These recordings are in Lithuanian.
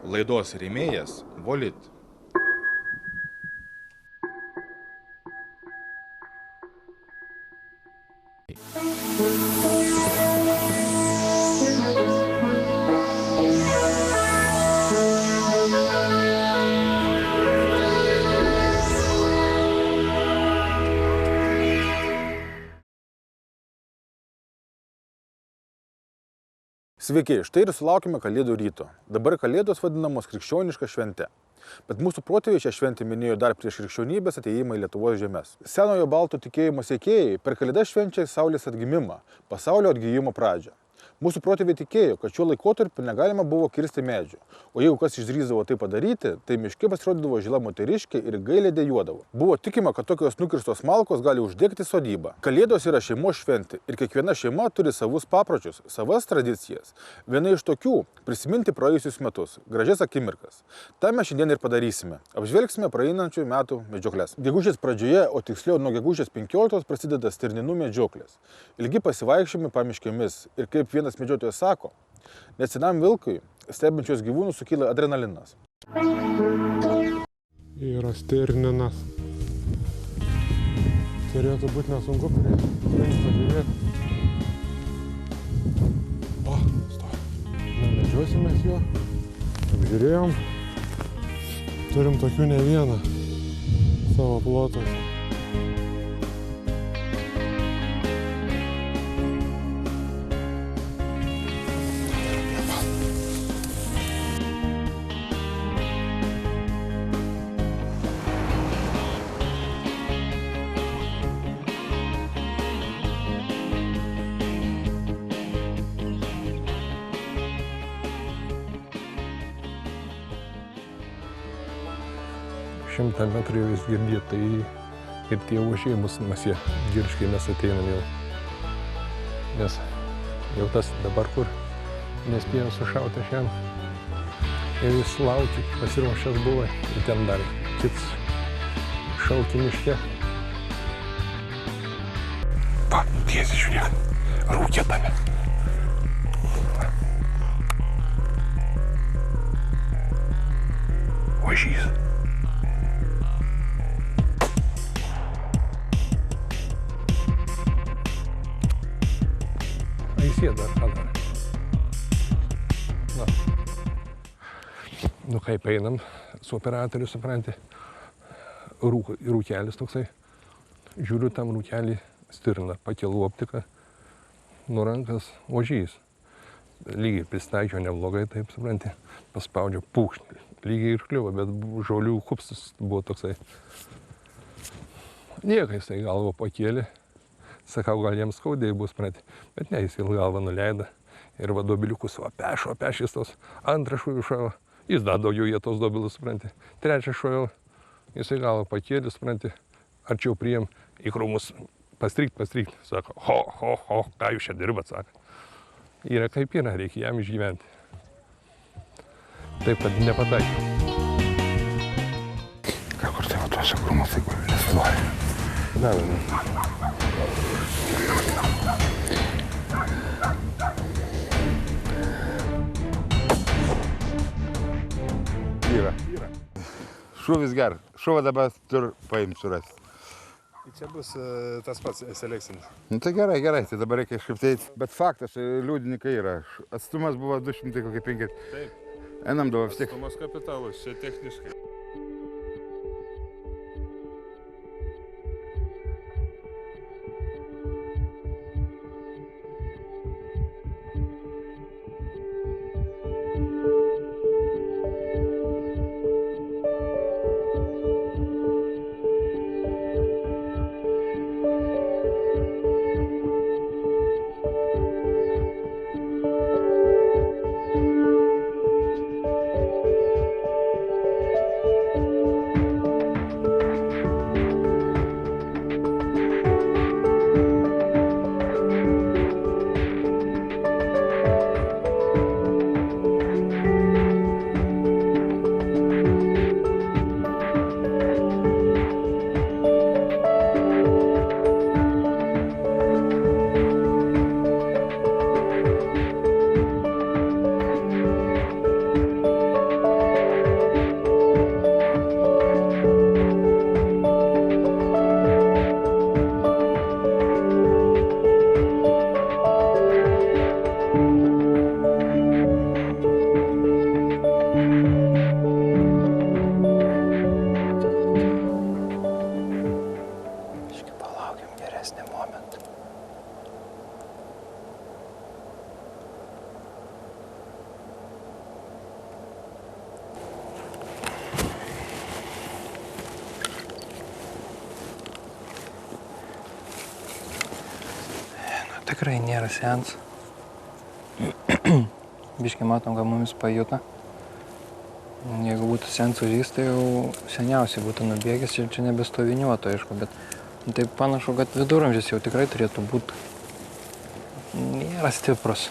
Laidos rėmėjas Volit. Sveiki, štai ir sulaukime Kalėdų ryto. Dabar Kalėdos vadinamos krikščioniška švente. Bet mūsų protėviai šią šventę minėjo dar prieš krikščionybės atėjimą į Lietuvos žemes. Senojo baltų tikėjimo sekėjai per Kalėdas švenčia Saulės atgimimą, pasaulio atgijimo pradžią. Mūsų protėviai tikėjo, kad šiuo laikotarpiu negalima buvo kirsti medžių, o jeigu kas išdrįsdavo tai padaryti, tai miške pasirodydavo žila moteriškė ir gailiai dejuodavo. Buvo tikima, kad tokios nukirstos malkos gali uždegti sodybą. Kalėdos yra šeimos šventė ir kiekviena šeima turi savus papročius, savas tradicijas. Viena iš tokių – prisiminti praėjusius metus, gražias akimirkas. Ta mes šiandien ir padarysime. Apžvelgsime praeinančių metų medžioklės. Gegužės pradžioje, o tiksliau nuo gegužės 15 prasideda stirninų medžioklės. Ilgi pasivaikščiojimai pamiškėmis ir kaip vienas medžiotojas sako, net senam vilkui stebinčios gyvūnus sukyla adrenalinas. Yra stirninas. Turėtų būti nesunku pažiūrėti. O, stovi. Nemedžiosimės jo. Apžiūrėjom. Turim tokių ne vieną savo plotuose. Šimtą metrų jau vis girdėt, tai ir tie ožiai mus masė girškai mes ateinam jau. Nes jau tas dabar, kur nespėjom sušauti šiam, jau jis laukia, pasiruošęs buvo, ir ten dar kits šauki miške. Va, tiesiai žiūrėk, rūkė tame. Ožys. Įsėda ar dar. Na. Nu kaip einam su operatoriu, supranti, rūkelis toksai. Žiūriu tam rūkelį stirną, pakėlu optiką, nuo rankas ožys. Lygiai pristačiau neblogai, taip supranti, paspaudžiau pūkšnį. Lygiai ir kliuvo, bet žolių kupstas buvo toksai. Niekai jisai galvą pakėlė. Sakau, gal jiems skaudėjai bus, supranti, bet ne, jis galvą nuleido ir va dobiliukus, va pešis tos, antrą šūvių šojo, jis dar daugiau jie tos dobilus, supranti, trečią šojo, jisai galvą pakėlė, supranti, arčiau priėm į krūmus pastrykt, sako, ho, ką jūs čia dirbat, sako. Yra kaip yra, reikia jam išgyventi. Taip, kad nepataikiau. Ką kur tai va tuose krūmuose nesloja? Davai. Yra. Šūvis geras. Šūvą dabar tur paimti surasti. Čia bus tas pats selekcinis. Nu tai gerai, tai dabar reikia kažkaip tai. Bet faktas, liudininkai yra. Atstumas buvo 205. Taip. Einam dabar vis tiek. Atstumas kapitalus, čia techniškai. tikrai nėra seans. Biškai matom, kad mumis pajuto. Jeigu būtų seansūžys, tai jau seniausiai būtų nubėgęs ir čia nebestoviniuotų, aišku, bet taip panašu, kad viduramžis jau tikrai turėtų būti. Nėra stiprus,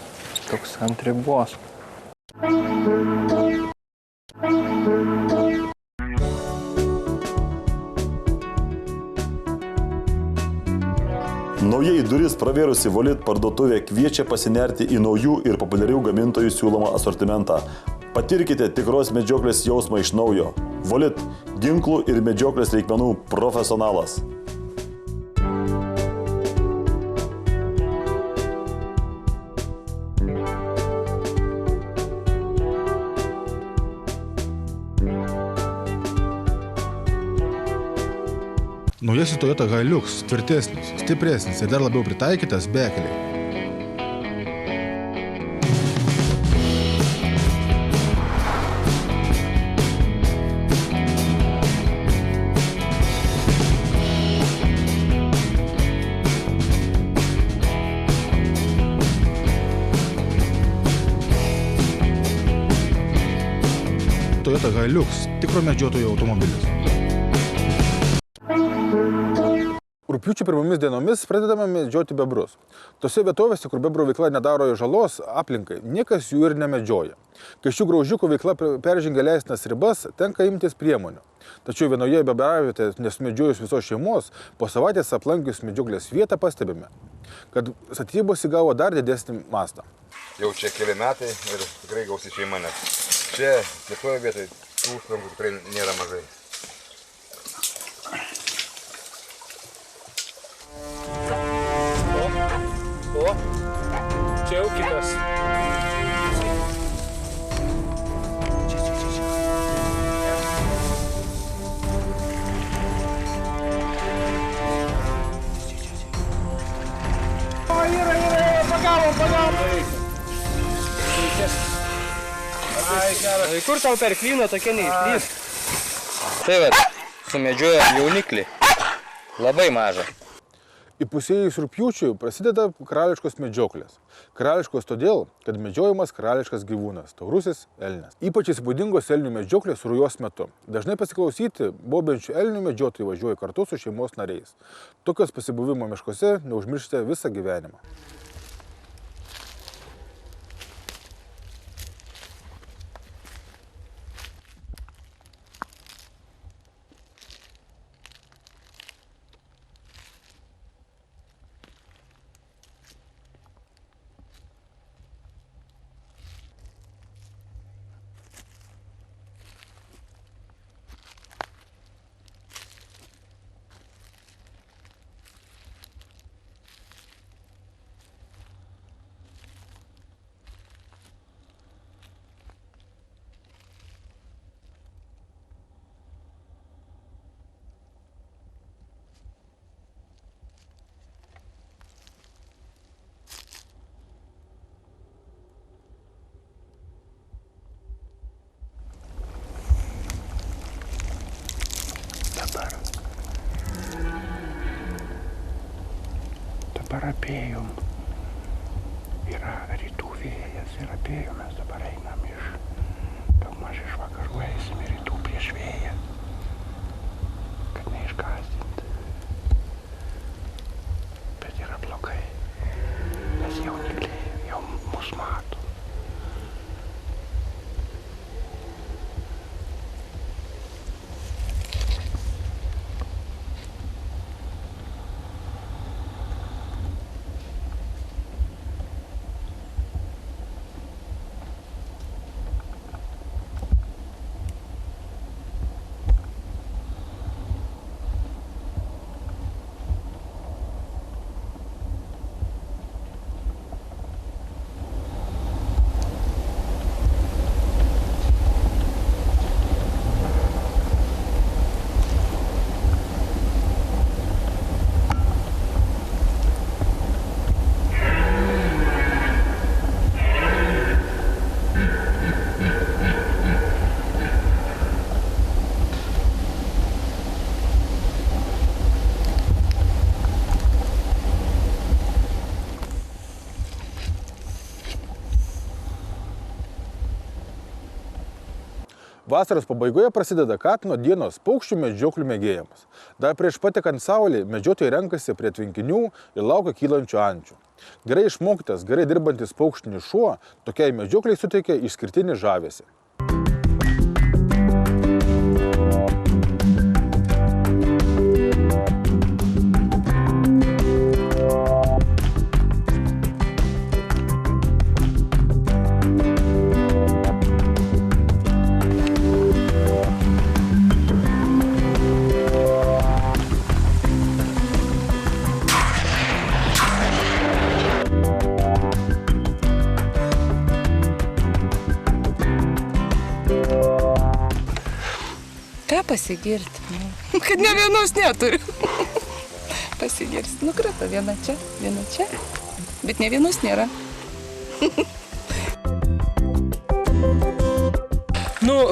toks ant ribos. Naujai duris pravėrusi Volit parduotuvė kviečia pasinerti į naujų ir populiarių gamintojų siūlomą asortimentą. Patirkite tikros medžioklės jausmą iš naujo. Volit – ginklų ir medžioklės reikmenų profesionalas. Naujasis Toyota Hilux tvirtesnis, stipresnis ir dar labiau pritaikytas bekeliai. Toyota Hilux – tikro medžiotojo automobilis. Rugpjūčio pirmomis dienomis pradedame medžioti bebrus. Tose vietovėse, kur bebrų veikla nedaro žalos aplinkai, niekas jų ir nemedžioja. Kai šių graužikų veikla peržengia leistinas ribas, tenka imtis priemonių. Tačiau vienoje bebravietėje nesumedžiojus visos šeimos, po savaitės aplankius medžioklės vietą pastebime, kad statybos įgavo dar didesnį mastą. Jau čia keli metai ir tikrai gausi šeima, nes čia, kitoje vietoje, tų užtvankų tikrai nėra mažai. O, čia jau kitas. Pagavom. Ai, geras. Kur tau per klyną tokia neišlys? Tai vat, sumedžiojo jauniklį. Labai mažą. Įpusėjus rugpjūčiui prasideda karališkos medžioklės. Karališkos todėl, kad medžiojamas karališkas gyvūnas – taurusis elnias. Ypač įspūdingos elnių medžioklės rujos metu. Dažnai pasiklausyti bobenčių elnių medžiotojai važiuoja kartu su šeimos nariais. Tokios pasibuvimo miškuose neužmiršite visą gyvenimą. Dabar apėjom. Yra rytų vėjas ir apėjom. Mes dabar einam daugmaž iš vakarų eisim į rytų prieš vėją, kad neišgąsdinti. Bet yra blogai, nes jaunikliai jau mus mato. Vasaros pabaigoje prasideda Katino dienos paukščių medžioklių mėgėjams. Dar prieš patekant saulį medžiotojai renkasi prie tvenkinių ir laukia kylančių ančių. Gerai išmokytas, gerai dirbantis paukštinis šuo tokiai medžiokliai suteikia išskirtinį žavesį. Ką pasigirti? Kad ne vienos neturiu. Pasigirsti. Nukrito viena čia, bet ne vienos nėra.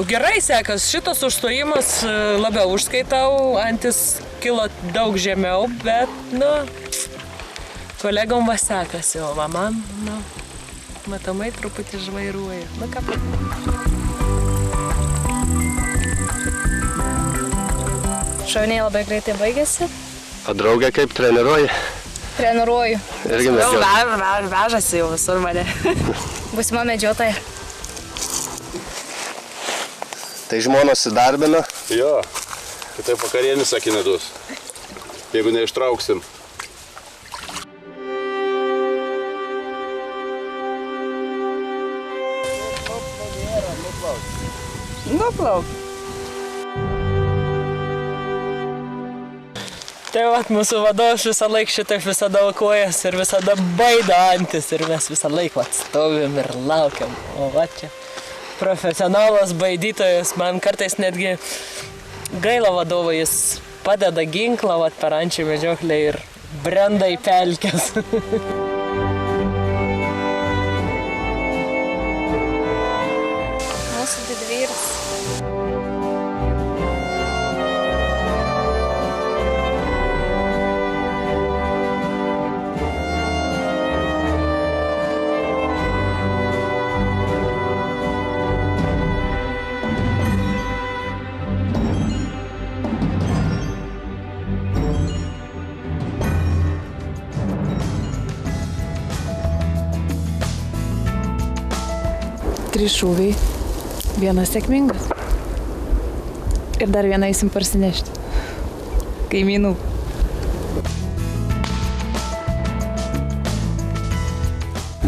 Gerai sekas, šitas užstojimas labiau užskaitau, antis kilo daug žemiau, bet, kolegom va sekasi, o va man, matomai truputį žvairuoja. Ką Šauniai labai greitai baigėsi. O draugė kaip treniruoji? Treniruoju. Irgi medžiotoja. Vežasi jau visur mane. Būsima medžiotoja. Tai žmonos įdarbina? Jo, kitaip vakarienis sakinėdus, jeigu neištrauksim. Nuplauk. Tai vat, mūsų vadovas visą laiką šitaip visada aukojas ir visada baida antis ir mes visą laiką stovim ir laukiam. O va čia profesionalas baidytojas, man kartais netgi gaila vadovo, jis padeda ginklą vat, per ančių medžioklę ir brenda į pelkes. Mūsų didvyris. Trys šūviai, vienas sėkmingas. Ir dar vieną eisim parsinešti. Kaimynų.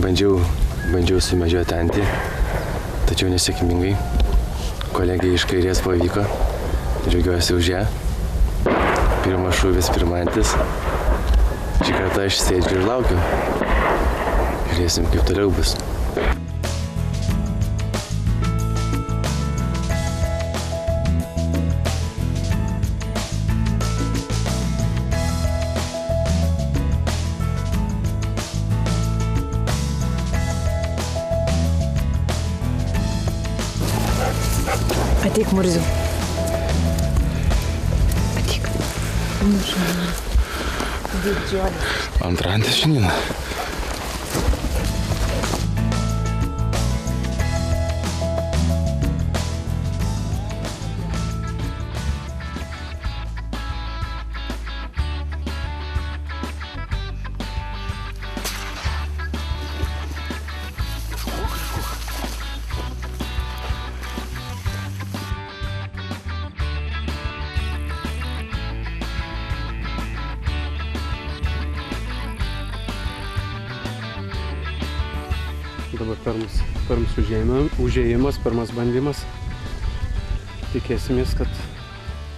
Bandžiau sumedžioti antį, tačiau nesėkmingai. Kolegija iš kairės pavyko, džiaugiuosi už ją. Pirmas šūvis, pirma antis. Šį kartą aš sėdžiu ir laukiu. Žiūrėsim, kaip toliau bus. Ateik, Murziu. Ateik. Didžiulis. Antra antis šiandieną. Dabar pirmas užėjimas, pirmas bandymas. Tikėsimės, kad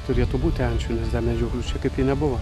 turėtų būti ančių, nes dar medžioklių čia kaip jį nebuvo.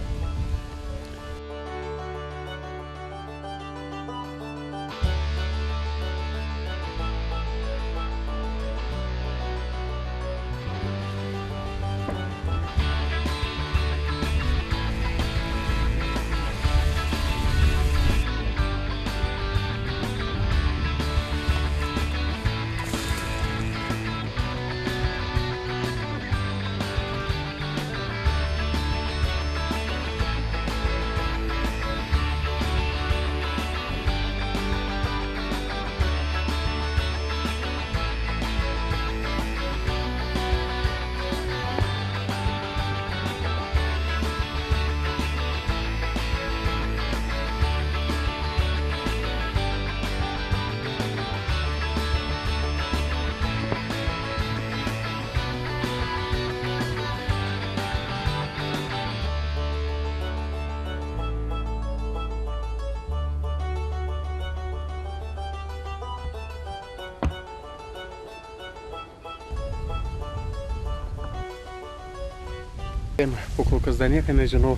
Po kol kas dar nieką nežinau,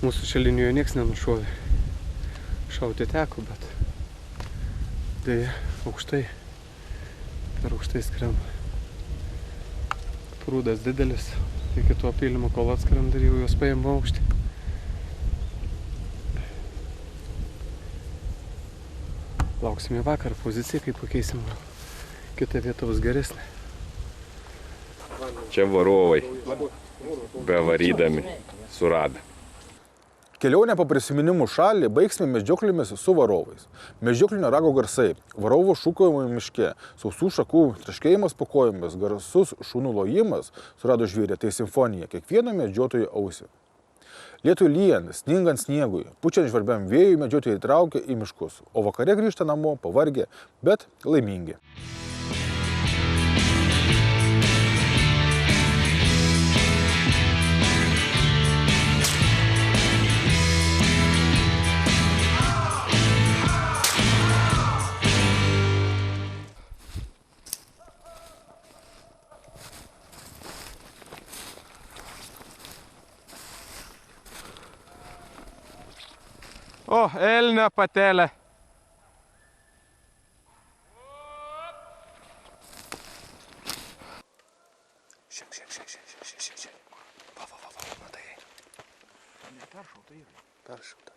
mūsų čia linijoje nieks nenušovė. Šauti teko, bet dėja aukštai, per aukštai skrenda. Prūdas didelis, iki to pylimo kol atskrenda ir jau juos paėmė aukštį. Lauksime vakar poziciją, kai pakeisim, kita vieta bus geresnė. Čia varovai, bevarydami, surada. Kelionę po prisiminimų šalį baigsime medžioklėmis su varovais. Medžioklinio rago garsai, varovo šūkavimai miške, sausų šakų traškėjimas po kojomis, garsus šunų lojimas surado žvėrį, tai simfonija kiekvieno medžiotojo ausį. Lietui lyjant, sningant sniegui, pučiant žvarbiam vėjui medžiotojai traukia į miškus, o vakare grįžta namo pavargę, bet laimingi. O, elnio patelė. Šiek. Va, matai. Peršauta yra. Peršauta.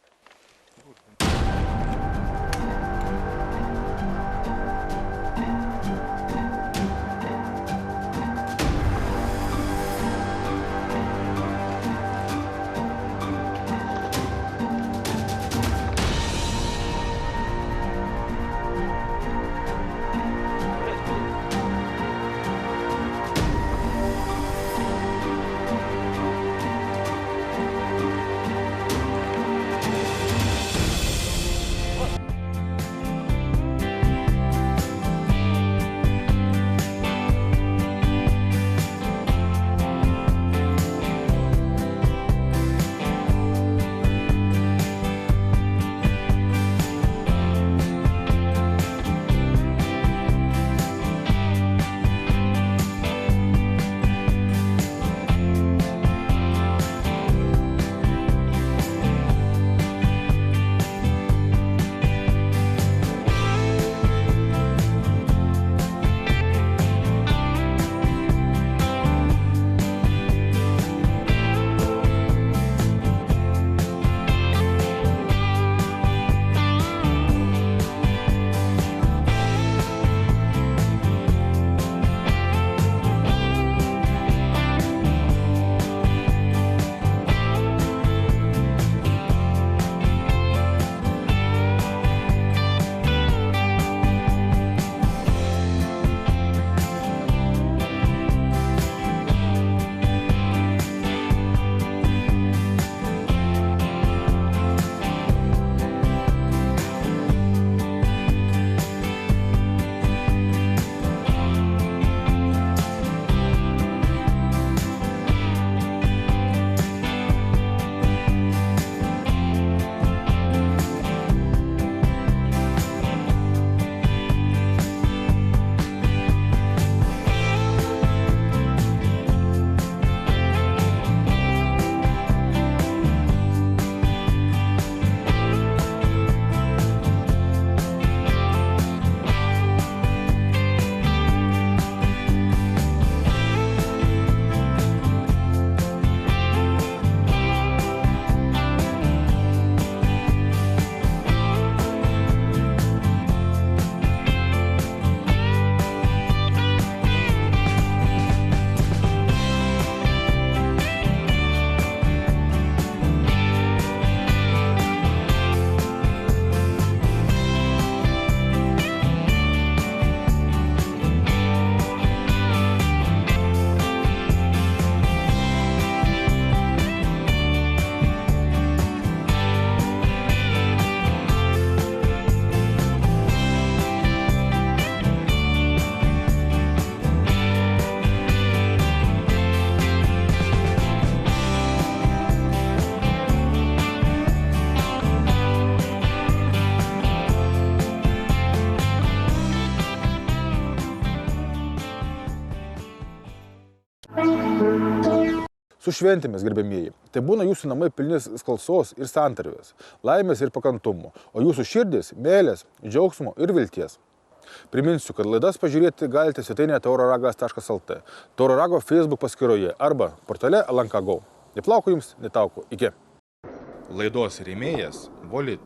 Su šventėmis, gerbėmieji, tai būna jūsų namai pilni skalsos ir santarvės, laimės ir pakantumo, o jūsų širdis, meilės, džiaugsmo ir vilties. Priminsiu, kad laidas pažiūrėti galite svetainėje tauraragas.lt, Tauro Rago Facebook paskyroje arba portale LNK Go. Neplauku jums, netauku. Iki. Laidos rėmėjas Volit.